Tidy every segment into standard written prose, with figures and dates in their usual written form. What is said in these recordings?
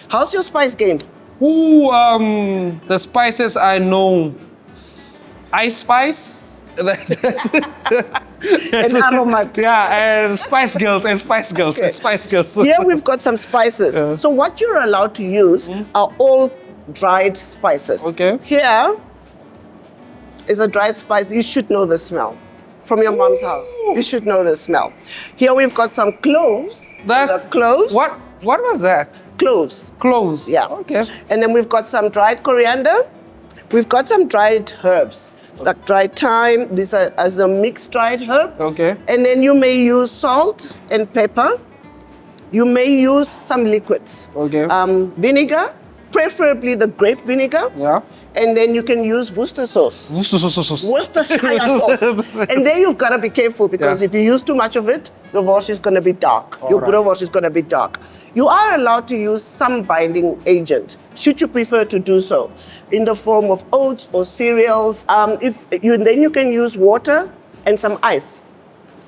How's your spice game? The spices I know. Ice spice. And aromat. Yeah, and Spice Girls. Okay. Spice Girls. Here we've got some spices. So what you're allowed to use are all dried spices. Okay. Here is a dried spice. You should know the smell. From your mom's house. You should know the smell. Here we've got some cloves. Cloves. What was that? Cloves. Cloves. Yeah. Okay. And then we've got some dried coriander. We've got some dried herbs, like dried thyme. These are as a mixed dried herb. Okay. And then you may use salt and pepper. You may use some liquids. Okay. Vinegar, preferably the grape vinegar. Yeah. And then you can use Worcester sauce. Worcestershire sauce. And there you've got to be careful because if you use too much of it, your wash is going to be dark. Your boerewors is going to be dark. You are allowed to use some binding agent, should you prefer to do so, in the form of oats or cereals. Then you can use water and some ice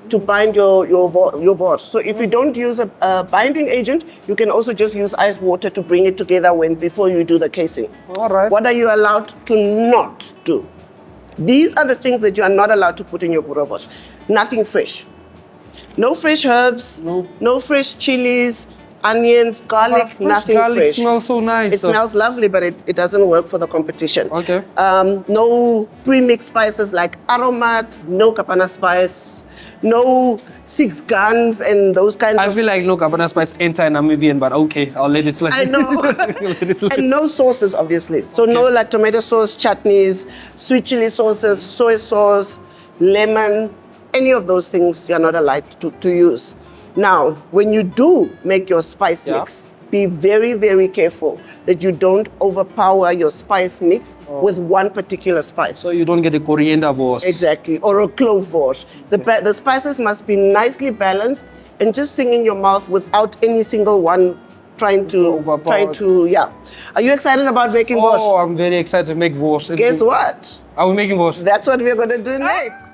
to bind your wash. So if you don't use a binding agent, you can also just use ice water to bring it together before you do the casing. All right. What are you allowed to not do? These are the things that you are not allowed to put in your boerewors. Nothing fresh. No fresh herbs, no fresh chilies, onions, garlic, nothing garlic fresh. Smells so nice. It smells lovely, but it doesn't work for the competition. Okay. No pre-mixed spices like aromat, no kapana spice, no 6 guns and those kinds I of... feel like no Cabana spice anti-Namibian, but okay, I'll let it slide. I know. And no sauces, obviously. So no like tomato sauce, chutneys, sweet chili sauces, soy sauce, lemon, any of those things you're not allowed to use. Now, when you do make your spice mix, be very, very careful that you don't overpower your spice mix with one particular spice. So you don't get a coriander wash. Exactly, or a clove wash. The spices must be nicely balanced and just sing in your mouth without any single one trying to. Are you excited about making wash? Oh, I'm very excited to make wash. Guess what? Are we making wash? That's what we're going to do next.